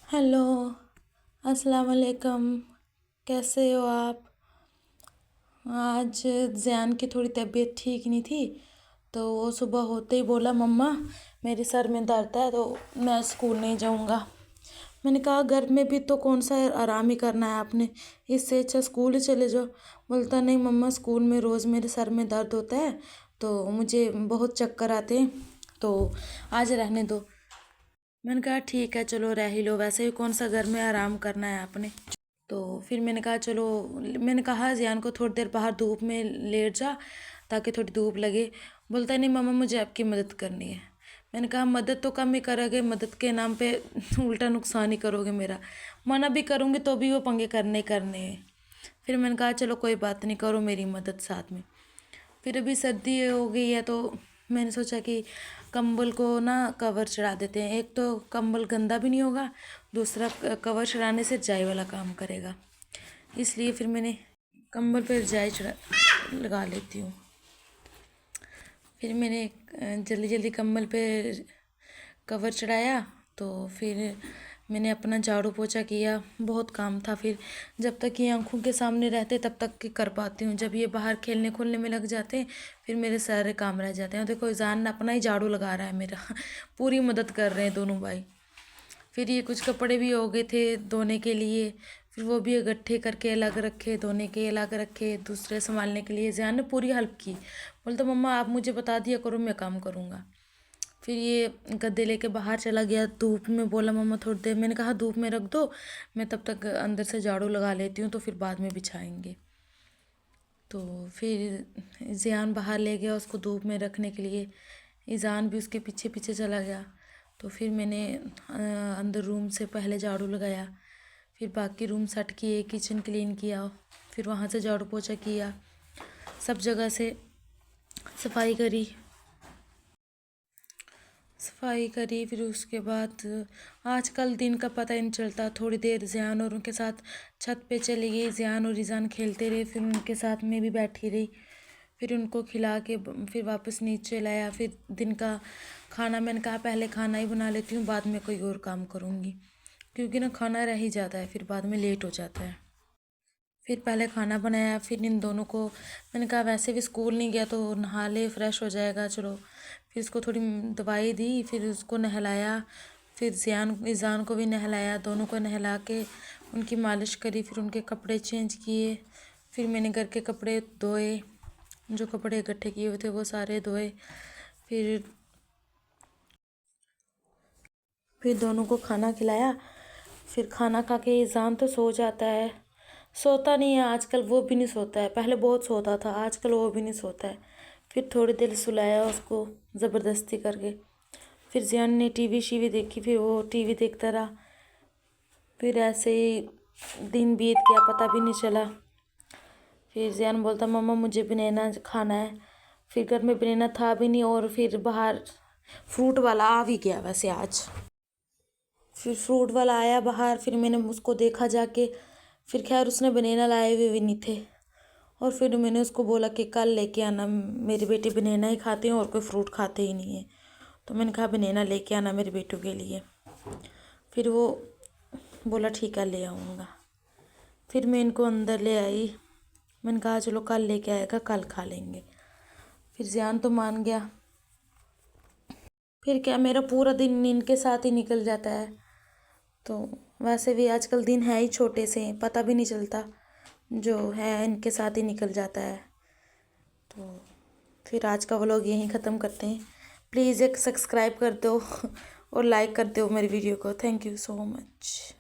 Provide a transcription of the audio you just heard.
Hello, अस्सलाम वालेकुम। कैसे हो आप? आज ज़ियान की थोड़ी तबीयत ठीक नहीं थी, तो वो सुबह होते ही बोला मम्मा मेरे सर में दर्द है तो मैं स्कूल नहीं जाऊंगा। मैंने कहा घर में भी तो कौन सा आराम ही करना है आपने, इससे अच्छा स्कूल ही चले जाओ। बोलता नहीं मम्मा, स्कूल में रोज़ मेरे सर में दर्द होता है तो मुझे बहुत चक्कर आते हैं, तो आज रहने दो। मैंने कहा ठीक है चलो रह ही लो, वैसे भी कौन सा घर में आराम करना है आपने। तो फिर मैंने कहा चलो, मैंने कहा जियान को थोड़ी देर बाहर धूप में लेट जा ताकि थोड़ी धूप लगे। बोलता है नहीं मम्मा मुझे आपकी मदद करनी है। मैंने कहा मदद तो कम ही करोगे, मदद के नाम पे उल्टा नुकसान ही करोगे मेरा। मना भी करूँगी तो भी वो पंगे करने ही करने हैं। फिर मैंने कहा चलो कोई बात नहीं, करो मेरी मदद साथ में। फिर अभी सर्दी हो गई है तो मैंने सोचा कि कंबल को ना कवर चढ़ा देते हैं, एक तो कंबल गंदा भी नहीं होगा, दूसरा कवर चढ़ाने से रजाई वाला काम करेगा। इसलिए फिर मैंने कंबल पे रजाई चढ़ा लगा लेती हूँ। फिर मैंने जल्दी जल्दी कंबल पे कवर चढ़ाया, तो फिर मैंने अपना झाड़ू पोछा किया। बहुत काम था, फिर जब तक ये आंखों के सामने रहते तब तक की कर पाती हूँ, जब ये बाहर खेलने खोलने में लग जाते हैं फिर मेरे सारे काम रह जाते हैं। देखो ईजान अपना ही झाड़ू लगा रहा है मेरा पूरी मदद कर रहे हैं दोनों भाई। फिर ये कुछ कपड़े भी हो गए थे धोने के लिए, फिर वो भी इकट्ठे करके अलग रखे, धोने के अलग रखे, दूसरे संभालने के लिए ज़ियान ने पूरी हेल्प की। बोलता मम्मा आप मुझे बता दिया करो, मैं काम करूँगा। फिर ये गद्दे लेके बाहर चला गया धूप में, बोला मम्मा थोड़ी देर। मैंने कहा धूप में रख दो, मैं तब तक अंदर से झाड़ू लगा लेती हूँ तो फिर बाद में बिछाएंगे। तो फिर ज़ियान बाहर ले गया उसको धूप में रखने के लिए, ईज़ान भी उसके पीछे पीछे चला गया। तो फिर मैंने अंदर रूम से पहले झाड़ू लगाया, फिर बाकी रूम सेट किए, किचन क्लीन किया, फिर वहाँ से झाड़ू पोछा किया, सब जगह से सफाई करी। सफाई करी फिर उसके बाद आजकल दिन का पता ही नहीं चलता। थोड़ी देर ज़ियान और उनके साथ छत पे चली गई, ज़ियान और ईज़ान खेलते रहे, फिर उनके साथ में भी बैठी रही। फिर उनको खिला के फिर वापस नीचे लाया। फिर दिन का खाना मैंने कहा पहले खाना ही बना लेती हूँ, बाद में कोई और काम करूँगी, क्योंकि ना खाना रह ही जाता है फिर बाद में लेट हो जाता है। फिर पहले खाना बनाया, फिर इन दोनों को मैंने कहा वैसे भी स्कूल नहीं गया तो नहा ले, फ्रेश हो जाएगा चलो। फिर उसको थोड़ी दवाई दी, फिर उसको नहलाया, फिर ईज़ान को भी नहलाया, दोनों को नहला के उनकी मालिश करी, फिर उनके कपड़े चेंज किए। फिर मैंने घर के कपड़े धोए, जो कपड़े इकट्ठे किए हुए थे वो सारे धोए। फिर फिर दोनों को खाना खिलाया। फिर खाना खा के ईज़ान तो सो जाता है, सोता नहीं है आजकल, वो भी नहीं सोता है। पहले बहुत सोता था, आजकल वो भी नहीं सोता है। फिर थोड़ी देर सुलाया उसको ज़बरदस्ती करके। फिर ज़ियान ने टीवी शीवी देखी, फिर वो टीवी देखता रहा। फिर ऐसे ही दिन बीत गया, पता भी नहीं चला। फिर ज़ियान बोलता मम्मा मुझे बनाना खाना है। फिर घर में बनाना था भी नहीं, और फिर बाहर फ्रूट वाला आ भी गया वैसे आज। फिर फ्रूट वाला आया बाहर, फिर मैंने उसको देखा जाके, फिर खैर उसने बनाना लाए हुए भी नहीं थे। और फिर मैंने उसको बोला कि कल लेके आना, मेरे बेटे बनाना ही खाते हैं और कोई फ्रूट खाते ही नहीं है। तो मैंने कहा बनाना लेके आना मेरे बेटों के लिए। फिर वो बोला ठीक है ले आऊँगा। फिर मैं इनको अंदर ले आई, मैंने कहा चलो कल लेके आएगा कल खा लेंगे। फिर ज़ियान तो मान गया। फिर क्या, मेरा पूरा दिन इनके साथ ही निकल जाता है। तो वैसे भी आजकल दिन है ही छोटे से, पता भी नहीं चलता, जो है इनके साथ ही निकल जाता है। तो फिर आज का व्लॉग यहीं ख़त्म करते हैं। प्लीज़ एक सब्सक्राइब कर दो और लाइक कर दो मेरी वीडियो को। Thank you so much.